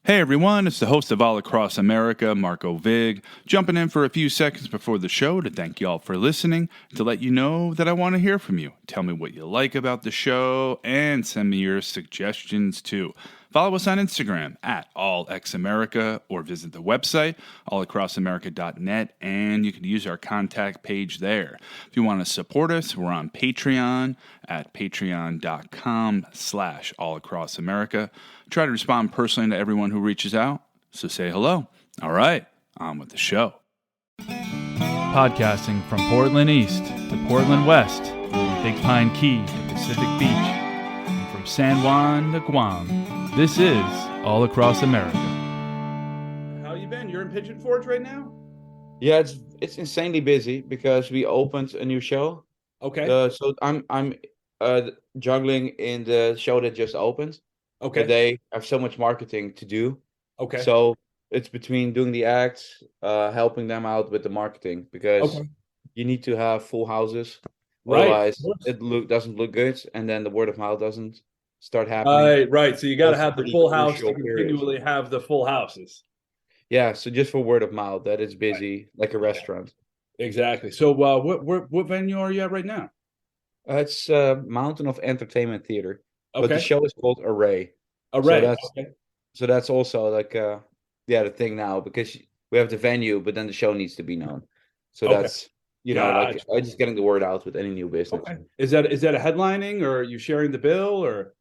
Hey everyone, it's the host of All Across America, Marco Vig, jumping in for a few seconds before the show to thank y'all for listening, to let you know that I want to hear from you. Tell me what you like about the show, and send me your suggestions too. Follow us on Instagram at AllXAmerica, or visit the website, allacrossamerica.net, and you can use our contact page there. If you want to support us, we're on Patreon at patreon.com/allacrossamerica. Try to respond personally to everyone who reaches out, so say hello. All right, on with the show. Podcasting from Portland East to Portland West, from Big Pine Key to Pacific Beach, and from San Juan to Guam, this is All Across America. How you been? You're in Pigeon Forge right now? Yeah, it's insanely busy because we opened a new show. Okay. So I'm juggling in the show that just opened. Okay. But they have so much marketing to do. Okay. So it's between doing the acts, helping them out with the marketing, because you need to have full houses. Right. Otherwise it doesn't look good, and then the word of mouth doesn't start happening. Right. So you got to That's have the pretty full house to crucial period. continually have the full houses. Yeah, so just for word of mouth, that is busy, like a restaurant. Exactly. So what venue are you at right now? It's Mountain of Entertainment Theater. Okay. But the show is called Array. Array. So that's also like the thing now, because we have the venue, but then the show needs to be known. So that's like I'm just getting the word out with any new business. Okay. Is that a headlining, or are you sharing the bill, or?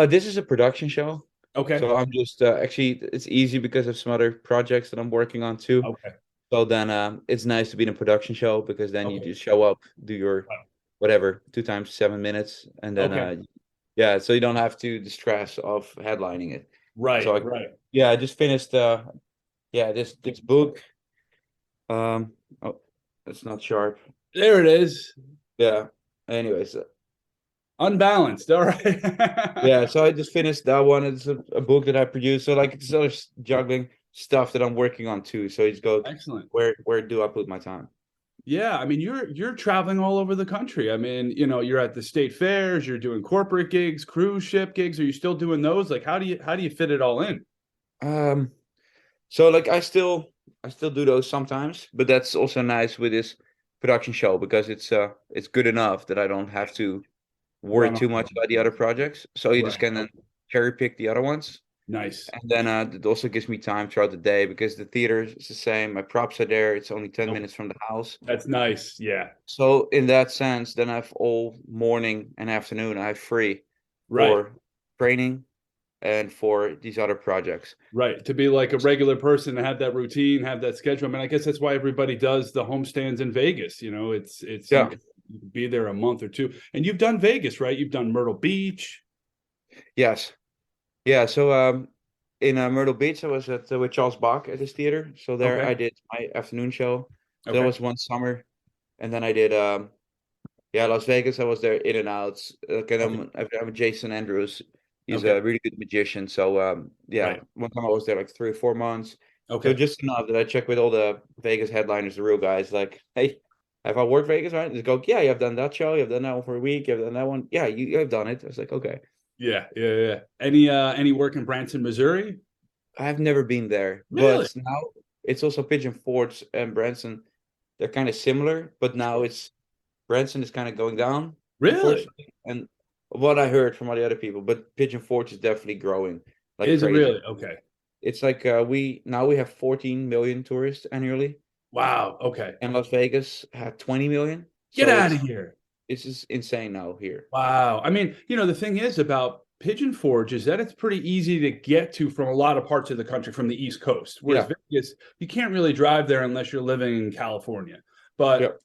This is a production show. Okay. So I'm just actually it's easy because of some other projects that I'm working on too. Okay. So then it's nice to be in a production show, because then you just show up, do your whatever 2 times 7 minutes, and then so you don't have to the stress of headlining it. Right. So I just finished this book. Oh, it's not sharp. There it is. Yeah. Anyways. Unbalanced. All right. Yeah, so I just finished that one. It's a book that I produced. So like it's other juggling stuff that I'm working on too. So you just go, excellent. Where do I put my time? Yeah, I mean, you're traveling all over the country. I mean, you're at the state fairs, you're doing corporate gigs, cruise ship gigs. Are you still doing those? Like, how do you fit it all in? So like I still do those sometimes, but that's also nice with this production show, because it's good enough that I don't have to worry too much about the other projects. So you just can then cherry pick the other ones. Nice. And then it also gives me time throughout the day, because the theater is the same. My props are there. It's only 10 minutes from the house. That's nice. Yeah. So in that sense, then I have all morning and afternoon I have free for training and for these other projects. Right. To be like a regular person, to have that routine, have that schedule. I mean, I guess that's why everybody does the homestands in Vegas. It's you can be there a month or two. And you've done Vegas, right? You've done Myrtle Beach. Yes. Yeah. So in Myrtle Beach, I was with Charles Bach at his theater. So there I did my afternoon show. So that was one summer. And then I did Las Vegas. I was there in and out. I'm Jason Andrews. He's a really good magician. So one time I was there like 3 or 4 months. So just enough that I checked with all the Vegas headliners, the real guys, like, hey, have I worked Vegas, right? And they go, yeah, you have done that show, you have done that one for a week, you have done that one. Yeah, you have done it. I was like, okay. Yeah. Any work in Branson, Missouri? I've never been there. Really? But now it's also Pigeon Forge and Branson. They're kind of similar, but now Branson is kind of going down. Really? And what I heard from all the other people, but Pigeon Forge is definitely growing like crazy. It really? Okay. It's like we have 14 million tourists annually. Wow. Okay. And Las Vegas had 20 million. Get out of here. It's just insane now here. Wow. I mean, the thing is about Pigeon Forge is that it's pretty easy to get to from a lot of parts of the country from the East Coast. Whereas Vegas, you can't really drive there unless you're living in California. But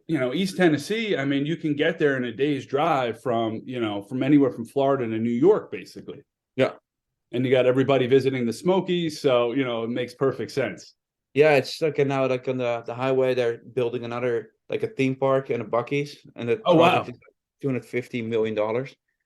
East Tennessee, I mean, you can get there in a day's drive from anywhere from Florida to New York, basically. Yeah. And you got everybody visiting the Smokies, so it makes perfect sense. Yeah, it's like now like on the highway, they're building another like a theme park and a Buc-ee's, and the project is $250 million.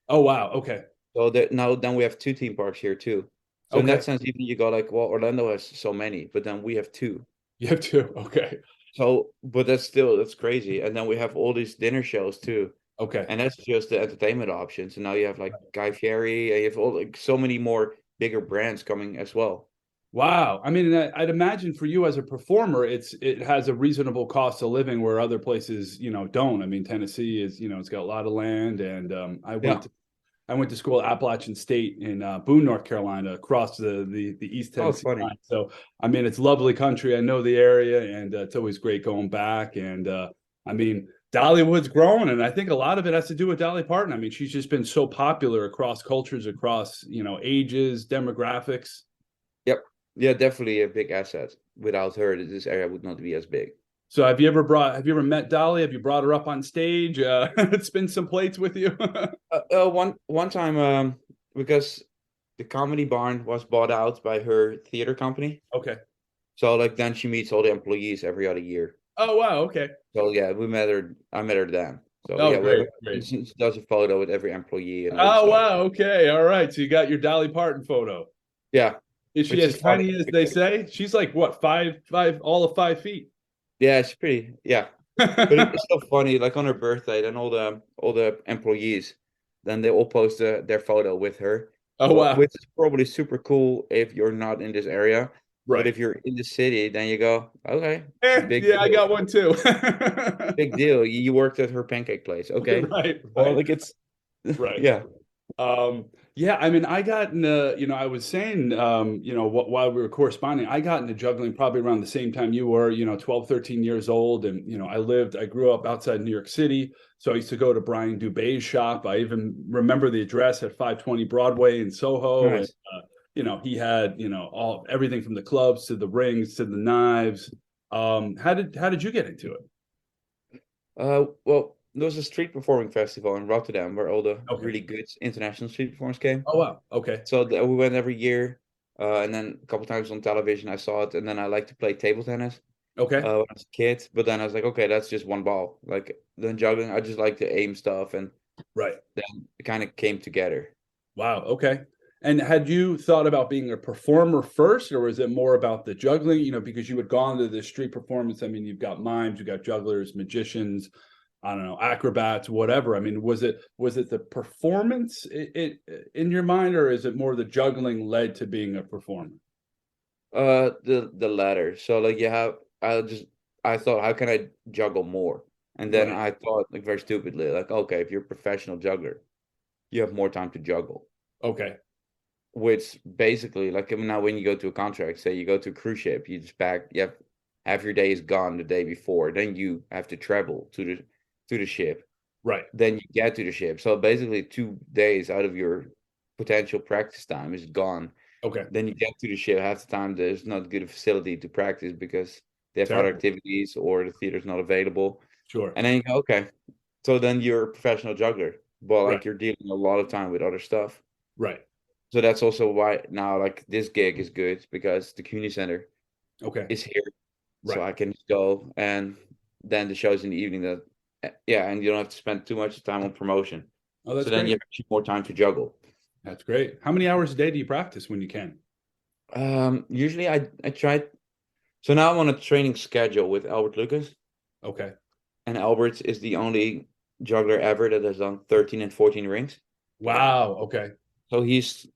Oh wow, okay. So then we have 2 theme parks here too. So in that sense, even you go like, well, Orlando has so many, but then we have 2. You have 2, okay. So, but that's crazy. And then we have all these dinner shows too. Okay. And that's just the entertainment options. And now you have like Guy Fieri, and you have all like so many more bigger brands coming as well. Wow. I mean, I'd imagine for you as a performer, it has a reasonable cost of living where other places, don't. I mean, Tennessee is, it's got a lot of land, and Yeah. I went to school at Appalachian State in Boone, North Carolina, across the East Oh, Tennessee funny. line. So, I mean, it's lovely country. I know the area, and it's always great going back. And I mean, Dollywood's growing, and I think a lot of it has to do with Dolly Parton. I mean, she's just been so popular across cultures, across ages, demographics. Yep. Yeah, definitely a big asset. Without her, this area would not be as big. So, have you ever met Dolly? Have you brought her up on stage? Spin some plates with you? One time, because the Comedy Barn was bought out by her theater company, Okay. so like then she meets all the employees every other year. Oh wow. Okay. So yeah, we met her. I met her then. So Oh yeah, great, great. she does a photo with every employee and all this Oh stuff. wow. Okay. All right. So you got your Dolly Parton photo. Yeah, Is she which as is funny. tiny as they say? She's like what, five, all of 5 feet. Yeah, it's pretty. Yeah, but it's so funny. Like on her birthday, then all the employees, then they all post their photo with her, Oh wow. which is probably super cool if you're not in this area. But Right. if you're in the city, then you go, okay, big Yeah, I deal, got one too. big deal. You worked at her pancake place, okay? Right, Well, right, like it's, right. yeah, Yeah, I mean, I got into, I was saying, while we were corresponding, I got into juggling probably around the same time you were, 12, 13 years old. And, I grew up outside New York City. So I used to go to Brian Dubé's shop. I even remember the address at 520 Broadway in Soho. And, nice. he had, everything from the clubs to the rings to the knives. How did you get into it? Well, there was a street performing festival in Rotterdam where all the Okay. really good international street performers came. Oh, wow. Okay. So we went every year, and then a couple times on television I saw it, and then I like to play table tennis Okay. when I was a kid. But then I was like, okay, that's just one ball. Like then juggling, I just like to aim stuff, and Right. then it kind of came together. Wow. Okay. And had you thought about being a performer first, or was it more about the juggling? Because you had gone to the street performance. I mean, you've got mimes, you've got jugglers, magicians, I don't know, acrobats, whatever. I mean, was it the performance in your mind, or is it more the juggling led to being a performer? The latter. So like you have, I thought, how can I juggle more? And then Right. I thought, like very stupidly, like okay, if you're a professional juggler, you have more time to juggle. Okay. Which basically, like now when you go to a contract, say you go to a cruise ship, you just pack, you have half your day is gone the day before, then you have to travel to the ship, Right. then you get to the ship. So basically 2 days out of your potential practice time is gone. Okay. Then you get to the ship, half the time there's not good facility to practice because they have other Terrible. activities or the theater's not available. Sure. And then you go, okay. So then you're a professional juggler, but Right. like you're dealing a lot of time with other stuff. Right. So that's also why now like this gig is good because the community center Okay. is here. So Right. I can just go and then the shows in the evening that yeah, and you don't have to spend too much time on promotion. Oh, So that's then you great. have actually more time to juggle. That's great. How many hours a day do you practice when you can? Usually I try so now I'm on a training schedule with Albert Lucas, Okay. and Albert is the only juggler ever that has done 13 and 14 rings. Wow. Okay. So he's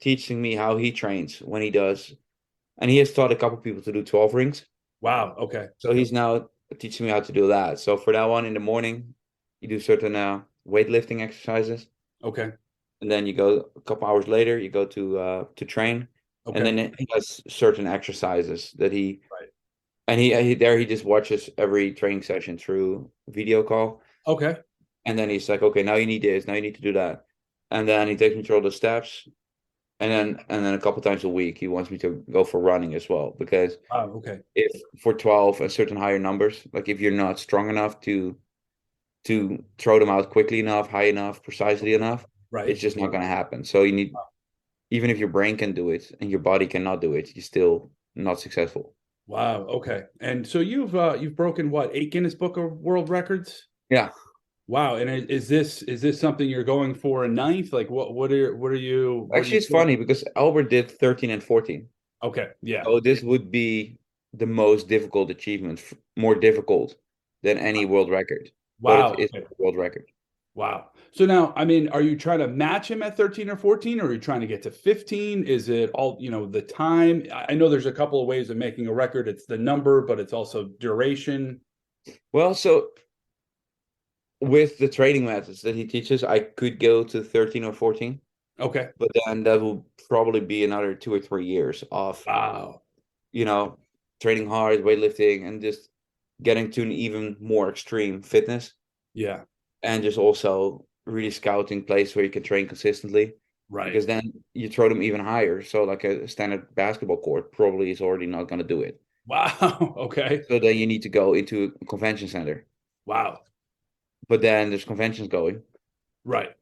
teaching me how he trains when he does, and he has taught a couple people to do 12 rings. Wow. Okay. So he's now teaching me how to do that. So for that one in the morning, you do certain weightlifting exercises, Okay. and then you go a couple hours later, you go to train, and Okay. then he has certain exercises that he Right. and he just watches every training session through video call, Okay. and then he's like, okay, now you need this, now you need to do that, and then he takes me through all the steps, and then a couple times a week he wants me to go for running as well because Wow. Okay. if for 12 and certain higher numbers, like if you're not strong enough to throw them out quickly enough, high enough, precisely enough, Right. it's just not going to happen. So you need, even if your brain can do it and your body cannot do it, you're still not successful. Wow. Okay. And so you've broken what, 8 Guinness Book of World Records? Yeah. Wow. And is this something you're going for a ninth? Like what are you Actually, it's funny because Albert did 13 and 14. Okay. Yeah. So this would be the most difficult achievement, more difficult than any world record, but Wow. it is Okay. a world record. Wow. So now, I mean, are you trying to match him at 13 or 14, or are you trying to get to 15? Is it all, the time? I know there's a couple of ways of making a record. It's the number, but it's also duration. Well, so with the training methods that he teaches, I could go to 13 or 14, Okay. but then that will probably be another 2 or 3 years of, Wow. you know, training hard, weightlifting, and just getting to an even more extreme fitness, Yeah. and just also really scouting place where you can train consistently, Right. because then you throw them even higher. So like a standard basketball court probably is already not going to do it. Wow. Okay. So then you need to go into a convention center, Wow. but then there's conventions going. Right.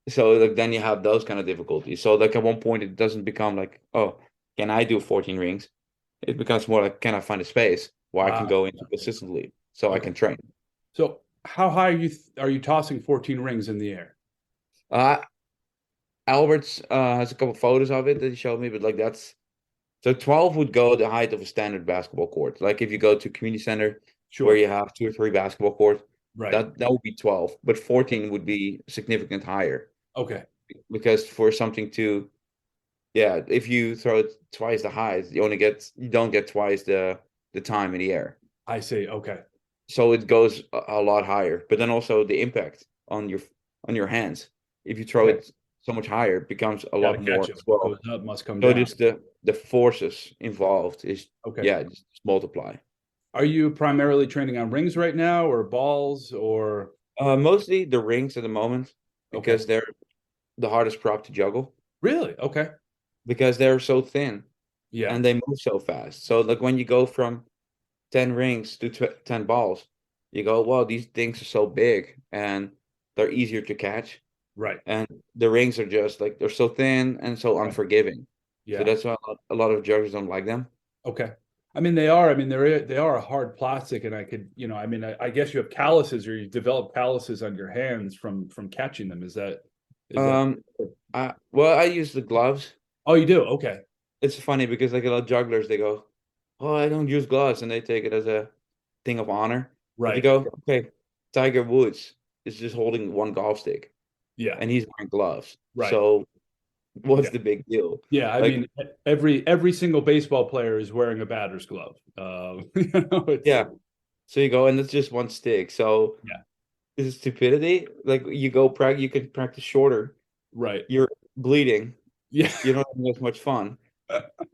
So like then you have those kind of difficulties. So like at one point it doesn't become like, oh, can I do 14 rings? It becomes more like, can I find a space where I can Wow. go into consistently so I Okay. can train? So how high are you tossing 14 rings in the air? Uh Albert's has a couple photos of it that he showed me, but like that's so 12 would go the height of a standard basketball court. Like if you go to community center where Sure. you have 2 or 3 basketball courts, Right. that would be 12, but 14 would be significant higher Okay. because for something to yeah, if you throw it twice the height, you don't get twice the time in the air. I see. Okay. So it goes a lot higher. But then also the impact on your hands. If you throw Okay. it so much higher, it becomes a Got to lot more catch him. as What well. goes up must come So down. just the forces involved is Okay. yeah, just multiply. Are you primarily training on rings right now or balls or Mostly the rings at the moment okay. because they're the hardest prop to juggle Really? Okay. because they're so thin Yeah. and they move so fast. So like when you go from 10 rings to 10 balls, you go, well, these things are so big and they're easier to catch. Right. And the rings are just like, they're so thin and so Right. unforgiving. So Yeah. that's why a lot of judges don't like them. Okay. I mean, they are. I mean, they are a hard plastic, and I could, I mean, I guess you have calluses or you develop calluses on your hands from catching them. Is that? Um, well, I use the gloves. Oh, you do? Okay. It's funny because like a lot of jugglers, they go, oh, I don't use gloves. And they take it as a thing of honor. But you Right. go, okay, Tiger Woods is just holding one golf stick Yeah. and he's wearing gloves. Right. So what's Yeah. the big deal? Yeah. I Like, mean, every single baseball player is wearing a batter's glove. It's yeah. So you go, and it's just one stick. So yeah. this is stupidity. Like you go practice, you can practice shorter. Right. You're bleeding. Yeah. You don't have as much fun.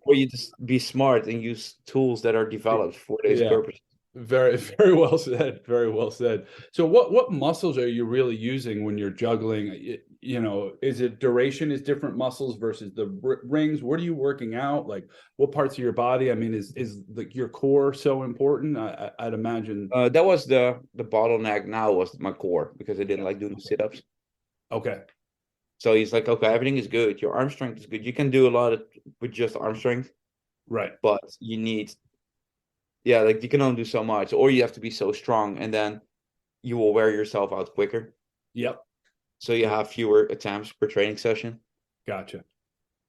Or you just be smart and use tools that are developed for this Yeah. purpose. Very, very well said. Very well said. So what muscles are you really using when you're juggling? Is it duration is different muscles versus the rings? What are you working out? Like what parts of your body? I mean, is like your core so important? I'd imagine. That was the bottleneck now was my core because I didn't Yeah. like doing sit-ups. Okay. So he's like, okay, everything is good. Your arm strength is good. You can do a lot with just arm strength, Right. but you need, yeah, like you can only do so much, or you have to be so strong, and then you will wear yourself out quicker. Yep. So you have fewer attempts per training session. Gotcha.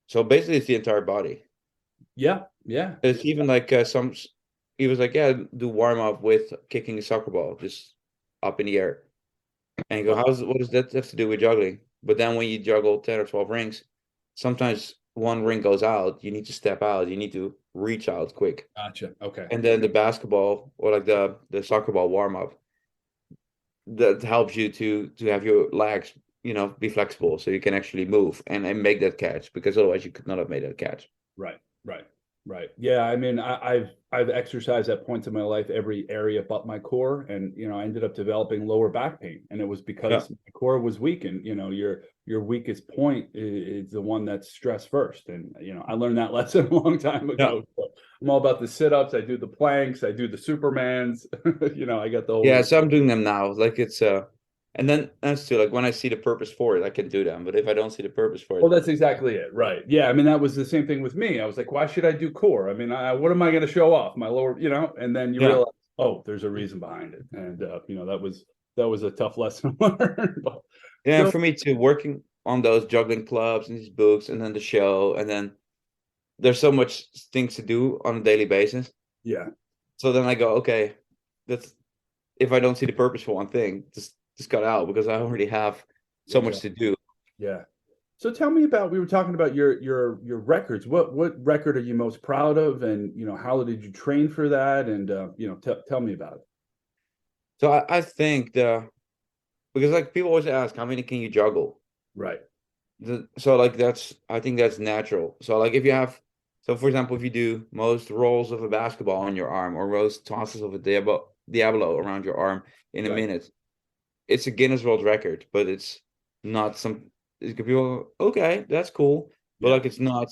So basically, it's the entire body. Yeah. Yeah. It's even like he was like, yeah, do warm up with kicking a soccer ball just up in the air. And you go, what does that have to do with juggling? But then when you juggle 10 or 12 rings, sometimes one ring goes out, you need to step out, you need to reach out quick. Gotcha. Okay. And then the basketball or like the soccer ball warm up that helps you to have your legs, be flexible so you can actually move and make that catch because otherwise you could not have made that catch. Right, right, right. Yeah, I mean, I've exercised at points in my life every area but my core, and I ended up developing lower back pain, and it was Yeah. because my core was weak, and your weakest point is the one that's stress first, and I learned that lesson a long time Yeah. ago. So I'm all about the sit-ups. I do the planks. I do the Supermans. I got the Yeah, whole. so I'm doing them now. Like it's and then that's too like when I see the purpose for it, I can do them. But if I don't see the purpose for Well, it, that's exactly it, right? Yeah, I mean that was the same thing with me. I was like, why should I do core? I mean, what am I going to show off? My lower, and then you yeah. realize, oh, there's a reason behind it, and that was a tough lesson to learn. Yeah, and So for me too, working on those juggling clubs and these books and then the show and then there's so much things to do on a daily basis. yeah, So then I go, okay, that's if I don't see the purpose for one thing, just just cut out because I already have so much to Exactly. do. Yeah. So tell me about, we were talking about your records. What record are you most proud of, and how did you train for that? And tell me about it. So I think because like people always ask how many can you juggle? Right. So like I think that's natural. So like if you have so for example if you do most rolls of a basketball on your arm or most tosses of a Diablo around your arm in a Right. minute, it's a Guinness World Record, but it's not people okay, that's cool, but Yeah. like it's not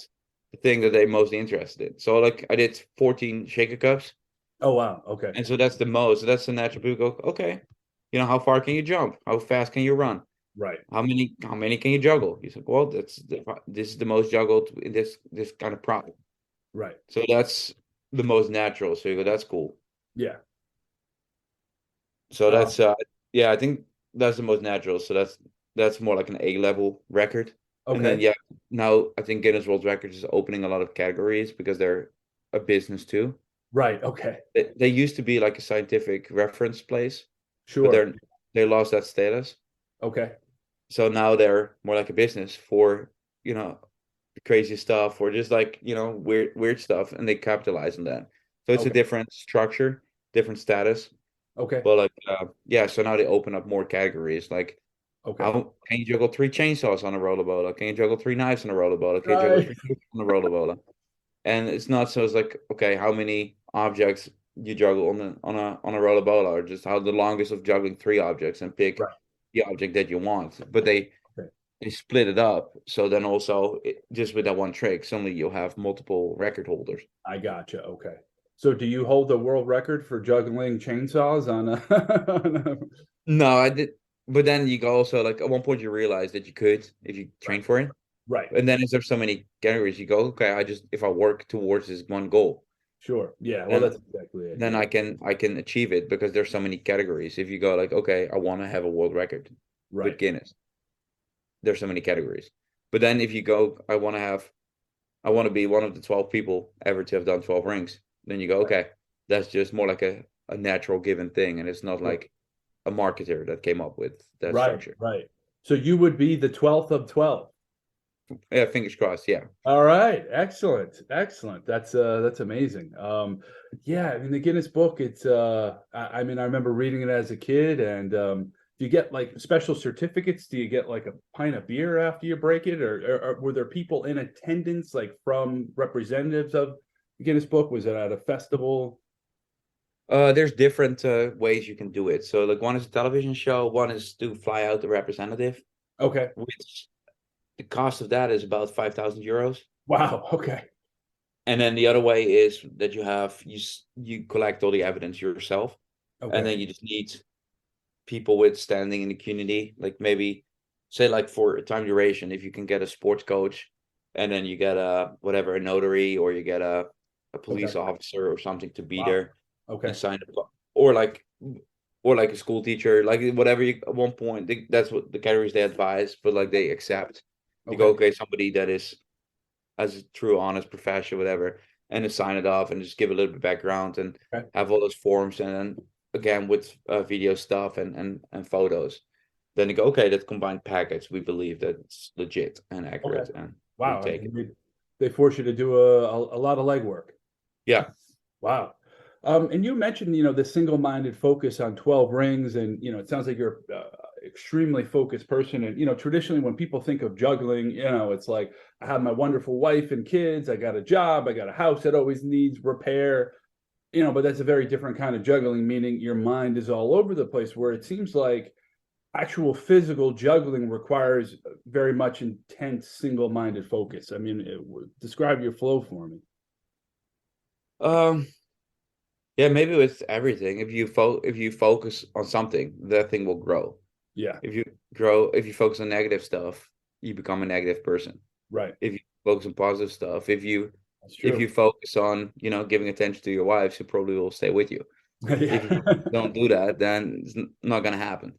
the thing that they're most interested in. So like I did 14 shaker cups, Oh wow. Okay. and so that's the most. So that's the natural people go, okay, how far can you jump? How fast can you run? Right. How many can you juggle? He's like, well, this is the most juggled in this kind of prop. Right. So that's the most natural. So you go, that's cool. Yeah. So Uh, that's yeah, I think that's the most natural. So that's more like an A level record. And then okay. yeah, now I think Guinness World Records is opening a lot of categories because they're a business too. Right. Okay. They used to be like a scientific reference place, but Sure. they lost that status. Okay. So now they're more like a business for, you know, crazy stuff or just like, weird stuff, and they capitalize on that. So it's a Okay. different structure, different status. Okay. But like yeah, so now they open up more categories. Like Okay. how can you juggle three chainsaws on a rollerbola? Can you juggle three knives on a rollerbola? Can you juggle Right. three cookies on a rollerbola? And it's not so it's like, okay, how many objects you juggle on a rollerbola, or just how the longest of juggling three objects and pick Right. the object that you want. But Okay. they split it up. So then also just with that one trick, suddenly you'll have multiple record holders. I gotcha. Okay. So do you hold the world record for juggling chainsaws on a, on a... No, I did. But then you go also like at one point you realize that you could if you Right. train for it. Right. And then there's so many categories, you go, okay, if I work towards this one goal, Sure. Yeah. Well, then that's exactly it. then Yeah. I can achieve it because there's so many categories. If you go like, okay, I want to have a world record with Right. Guinness, there's so many categories. But then if you go, I want to be one of the 12 people ever to have done 12 rings, then you go, Right. okay, that's just more like a natural given thing, and it's not Sure. like a marketer that came up with that Right. structure. Right. So you would be the 12th of 12. Yeah, fingers crossed. Yeah. All right, excellent, excellent. That's amazing. Yeah, I mean the Guinness book. It's I mean I remember reading it as a kid, and do you get like special certificates? Do you get like a pint of beer after you break it, or were there people in attendance, like from representatives of the Guinness book? Was it at a festival? There's different ways you can do it. So like one is a television show, one is to fly out the representative, Okay. which the cost of that is about 5,000 euros. Wow. Okay. And then the other way is that you collect all the evidence yourself, and Okay. then you just need people with standing in the community, like maybe say like for a time duration, if you can get a sports coach, and then you get a notary, or you get a Okay. police officer or something to be Wow. there and Okay. sign up, or like or like a school teacher, like whatever you at one point that's what the categories they advise, but like they accept. You go, Okay. okay, somebody that is as a true honest profession, whatever, and to sign it off and just give a little bit of background and Okay. have all those forms, and then again with video stuff and photos. Then you go, okay, that combined package, we believe that it's legit and Okay. accurate, and we Wow. I take it. mean, they force you to do a lot of legwork. Yeah. Wow. And you mentioned, the single-minded focus on 12 rings, and, it sounds like you're extremely focused person. And, traditionally when people think of juggling, it's like, I have my wonderful wife and kids, I got a job, I got a house that always needs repair, but that's a very different kind of juggling, meaning your mind is all over the place, where it seems like actual physical juggling requires very much intense single-minded focus. I mean, describe your flow for me. Um, yeah, maybe with everything, if you focus on something, that thing will grow. Yeah, If you focus on negative stuff, you become a negative person. right. If you focus on positive stuff, That's if true. you focus on, giving attention to your wife, she probably will stay with you. If you Yeah. don't do that, then it's not gonna happen.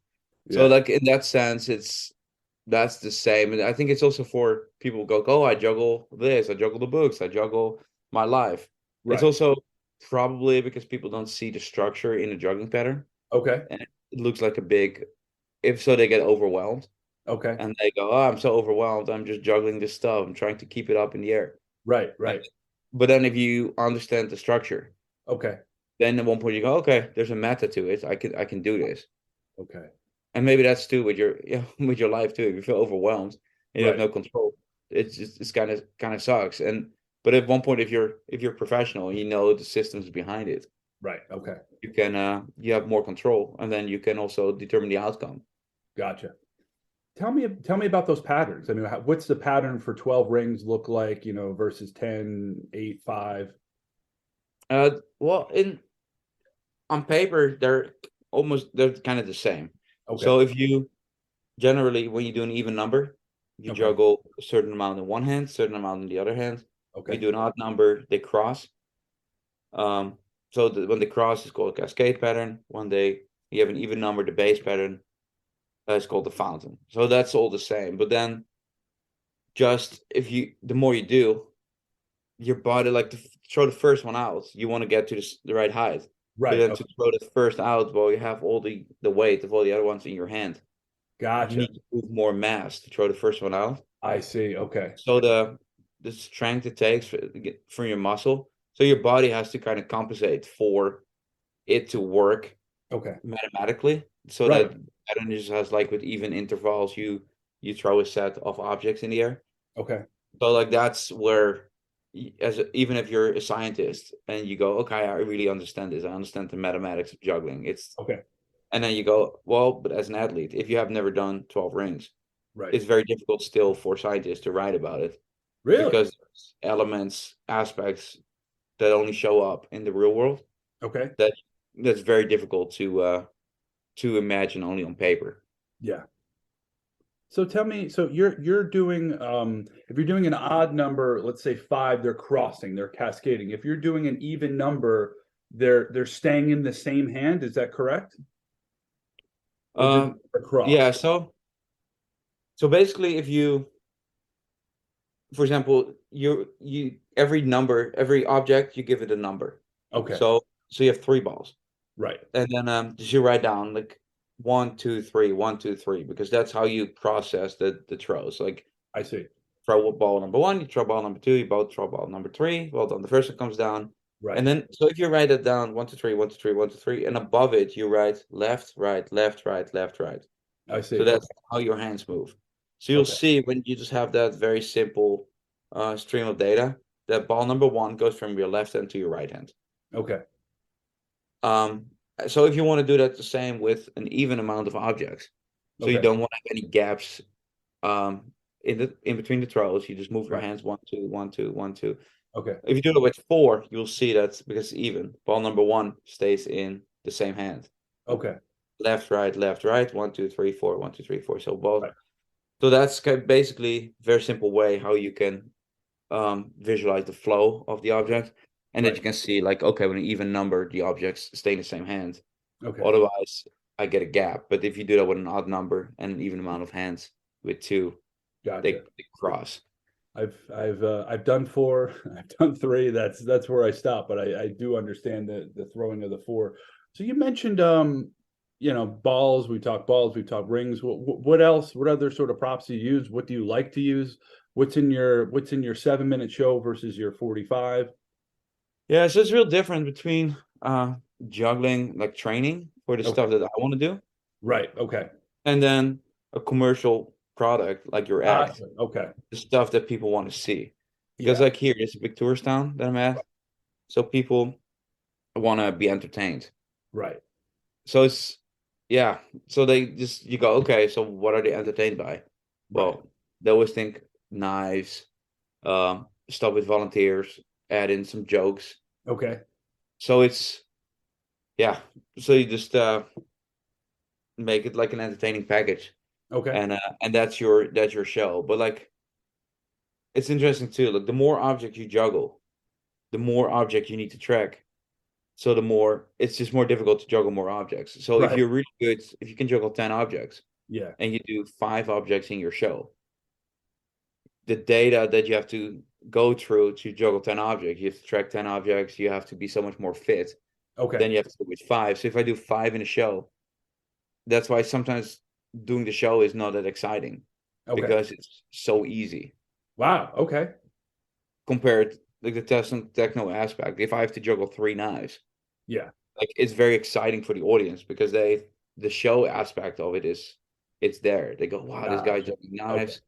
So Yeah. like in that sense, that's the same. And I think it's also for people who go, oh, I juggle this, I juggle the books, I juggle my life. It's Right. also probably because people don't see the structure in a juggling pattern. Okay. And it looks like a big if so, they get overwhelmed Okay. and they go, "Oh, I'm so overwhelmed. I'm just juggling this stuff. I'm trying to keep it up in the air." Right. And, Right. but then if you understand the structure, Okay. then at one point you go, "Okay, there's a method to it. I can do this." Okay. And maybe that's too with your with your life too. If you feel overwhelmed and you have Right. no control, it's kind of sucks. And but at one point, if you're professional, you know the systems behind it. Right. Okay. You have more control, and then you can also determine the outcome. Gotcha. Tell me about those patterns. I mean, what's the pattern for 12 rings look like, versus 10, 8, 5? Well, in on paper, they're kind of the same. Okay. So if you generally when you do an even number, you Okay. juggle a certain amount in one hand, certain amount in the other hand. When Okay. you do an odd number, they cross. So when they cross, it's called a cascade pattern. When you have an even number, the base pattern, is called the fountain. So that's all the same. But then, just the more you do, your body like to throw the first one out. You want to get to the right height, but Right. then Okay. to throw the first out, well, you have all the weight of all the other ones in your hand. You Gotcha. need to move more mass to throw the first one out. I see. Okay. So the strength it takes for your muscle, so your body has to kind of compensate for it to work Okay. mathematically, so Right. that pattern just has like with even intervals, you throw a set of objects in the air. Okay. So like that's where even if you're a scientist and you go, okay, I really understand this. I understand the mathematics of juggling. Okay. And then you go, well, but as an athlete, if you have never done 12 rings, Right. it's very difficult still for scientists to write about it Really? because there's elements, aspects that only show up in the real world Okay. that's very difficult to imagine only on paper. Yeah. So tell me, so you're doing if you're doing an odd number, let's say 5, they're crossing, they're cascading. If you're doing an even number, they're staying in the same hand, is that correct? Or do Um, they cross? yeah, so basically if you for example, you every number, every object, you give it a number. Okay. So you have three balls. Right. And then just you write down like 1, 2, 3, 1, 2, 3, because that's how you process the throws. Like I see. throw ball number one, you throw ball number two, you both throw ball number three. Well done. The first one comes down. Right. And then so if you write it down 1, 2, 3, 1, 2, 3, 1, 2, 3, and above it you write left, right, left, right, left, right. I So see. that's Okay. how your hands move. So you'll Okay. see when you just have that very simple stream of data, that ball number one goes from your left hand to your right hand. Okay. Um, so if you want to do that the same with an even amount of objects, so you Okay. don't want to have any gaps in between the throws, you just move your Right. hands 1, 2, 1, 2, 1, 2. Okay. If you do it with four, you'll see that because it's even. Ball number one stays in the same hand. Okay. Left, right, 1, 2, 3, 4, 1, 2, 3, 4. So both. Right. So that's basically very simple way how you can visualize the flow of the object, and that Right. you can see like, okay, with an even number, the objects stay in the same hand. Okay. Otherwise, I get a gap. But if you do that with an odd number and an even amount of hands with two, they Gotcha. cross. I've done 4, I've done 3. That's where I stop, but I do understand the throwing of the 4. So you mentioned balls, we talk balls, we talk rings. What else? What other sort of props do you use? What do you like to use? What's in your 7-minute show versus your 45? Yeah, so it's real different between juggling, like training for the Okay. stuff that I want to do, Right. Okay. and then a commercial product like your act, Gotcha. Okay. the stuff that people want to see. Because Yeah. like here, it's a big tourist town that I'm at, so people want to be entertained. Right. So it's yeah. So you go, okay, so what are they entertained by? Right. Well, they always think knives, stuff with volunteers, add in some jokes. Okay. So it's yeah. So you just make it like an entertaining package, Okay. and that's your show. But like it's interesting too. Like the more objects you juggle, the more objects you need to track. So the more it's just more difficult to juggle more objects. So if Right. you're really good, if you can juggle 10 objects Yeah. and you do 5 objects in your show, the data that you have to go through to juggle 10 objects, you have to track 10 objects, you have to be so much more fit Okay. than you have to do with 5. So if I do 5 in a show, that's why sometimes doing the show is not that exciting because it's so easy. Wow. Okay. Compared like the techno aspect. If I have to juggle 3 knives, yeah, like it's very exciting for the audience because the show aspect of it is it's there. They go, wow, this guy's juggling knives,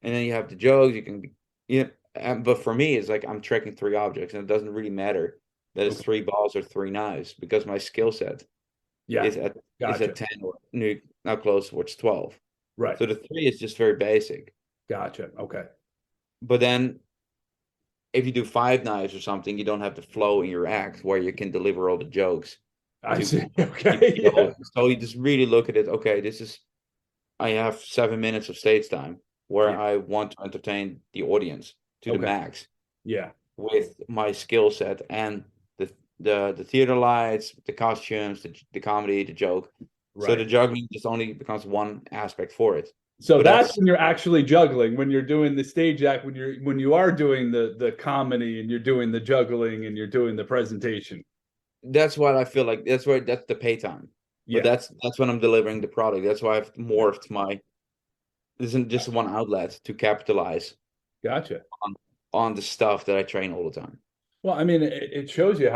and then you have the jokes. You can be, but for me, it's like I'm tracking 3 objects, and it doesn't really matter that it's 3 balls or 3 knives because my skill set is at 10 or now close towards 12. Right. So the 3 is just very basic. Gotcha. Okay. But then if you do 5 knives or something, you don't have the flow in your act where you can deliver all the jokes. I see. Okay. Yeah. So you just really look at it. Okay, I have 7 minutes of stage time where I want to entertain the audience to the max. Yeah. With my skill set and the theater lights, the costumes, the comedy, the joke. Right. So the juggling just only becomes one aspect for it. So that's when you're actually juggling, when you're doing the stage act, when you are doing the comedy and you're doing the juggling and you're doing the presentation. That's what I feel like. That's the pay time. Yeah. But that's when I'm delivering the product. That's why I've morphed this isn't just one outlet to capitalize. Gotcha. On the stuff that I train all the time. Well, I mean, it shows you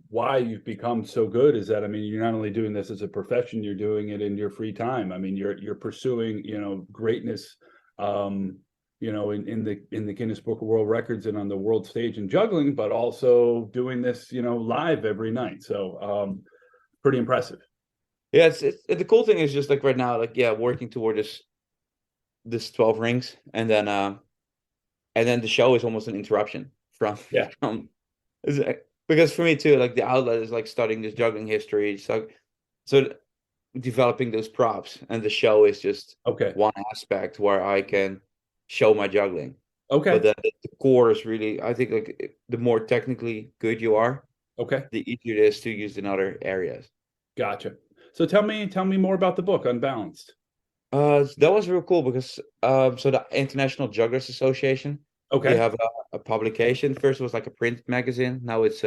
why you've become so good is that, I mean, you're not only doing this as a profession, you're doing it in your free time. I mean, you're pursuing, greatness, in the Guinness Book of World Records and on the world stage in juggling, but also doing this, live every night. So, pretty impressive. Yeah, it's the cool thing is just like right now, like, working toward this 12 rings, and then the show is almost an interruption because for me too, like the outlet is like studying this juggling history, so developing those props, and the show is just one aspect where I can show my juggling. But then the core is really, I think, like the more technically good you are, the easier it is to use in other areas. Gotcha. So tell me more about the book Unbalanced. That was real cool because so the International Jugglers Association. We have a publication. First it was like a print magazine. Now it's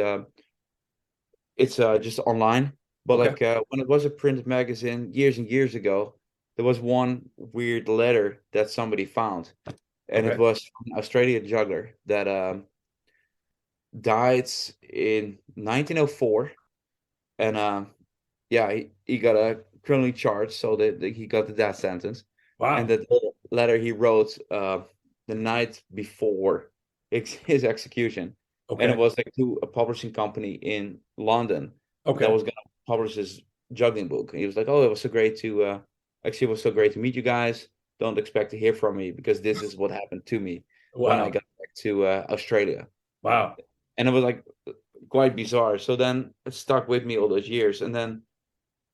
just online. But when it was a print magazine years and years ago, there was one weird letter that somebody found, and it was from an Australian juggler that died in 1904, and he got a criminally charged, so that he got the death sentence. Wow! And that letter he wrote the night before his execution, and it was like to a publishing company in London that was going to publish his juggling book. And he was like, "Oh, it was so great to it was so great to meet you guys. Don't expect to hear from me because this is what happened to me when I got back to Australia." Wow! And it was like quite bizarre. So then it stuck with me all those years, and then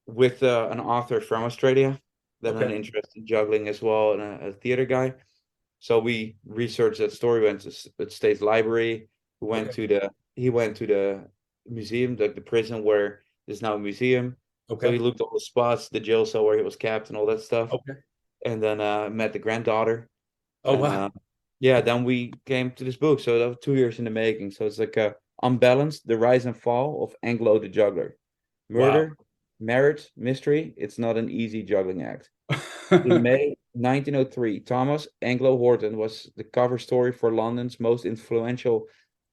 with an author from Australia that had an interest in juggling as well, and a theater guy. So we researched that story, went to the State Library, he went to the museum, like the prison where there's now a museum. So he looked at all the spots, the jail cell where he was kept and all that stuff. And then met the granddaughter. Then we came to this book. So that was 2 years in the making. So it's like Unbalanced, the rise and fall of Anglo the Juggler. Murder, marriage, mystery. It's not an easy juggling act. In May 1903, Thomas Anglo Horton was the cover story for London's most influential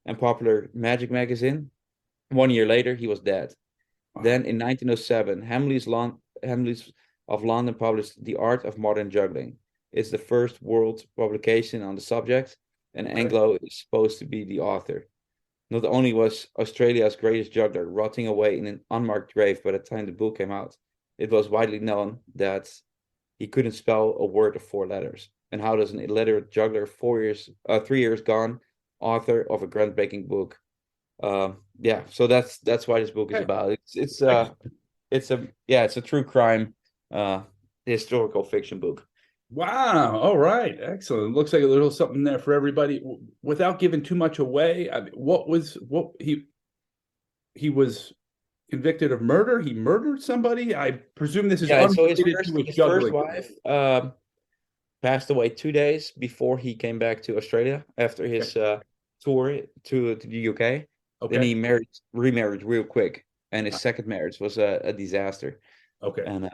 and popular magic magazine. 1 year later, he was dead. Then in 1907, Hamleys of London published The Art of Modern Juggling. It's the first world publication on the subject, and Anglo is supposed to be the author. Not only was Australia's greatest juggler rotting away in an unmarked grave by the time the book came out, it was widely known that he couldn't spell a word of 4 letters. And how does an illiterate juggler, 3 years gone, author of a groundbreaking book? So that's why this book is about. It's a true crime historical fiction book. Wow! All right, excellent. Looks like a little something there for everybody. Without giving too much away, I mean, he was convicted of murder. He murdered somebody. I presume this is so his first wife passed away 2 days before he came back to Australia after his tour to the UK. Then he remarried real quick, and his second marriage was a disaster. And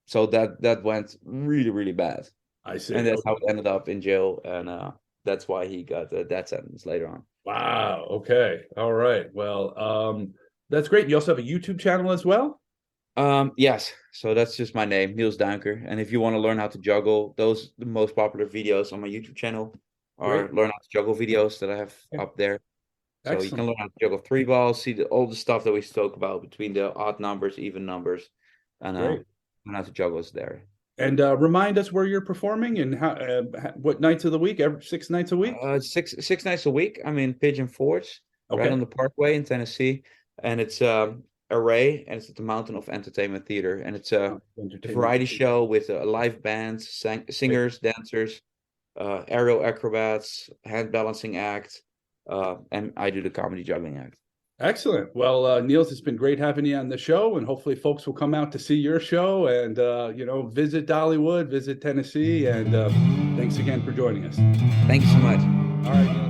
So that went really, really bad. I see. And that's how it ended up in jail. And that's why he got a death sentence later on. Wow. Okay. All right. Well, that's great. You also have a YouTube channel as well? Yes. So that's just my name, Niels Duinker. And if you want to learn how to juggle, the most popular videos on my YouTube channel are Great. learn how to juggle videos that I have up there. So you can learn how to juggle 3 balls, see all the stuff that we spoke about between the odd numbers, even numbers, and learn how to juggle is there. And remind us where you're performing and how what nights of the week? Every 6 nights a week? 6 nights a week. I'm in Pigeon Forge, right on the Parkway in Tennessee, and it's Array, and it's at the Mountain of Entertainment Theater, and it's a variety show with live bands, singers, dancers, aerial acrobats, hand balancing act, and I do the comedy juggling act. Excellent. Well, Niels, it's been great having you on the show, and hopefully folks will come out to see your show and, visit Dollywood, visit Tennessee, and thanks again for joining us. Thank you so much. All right.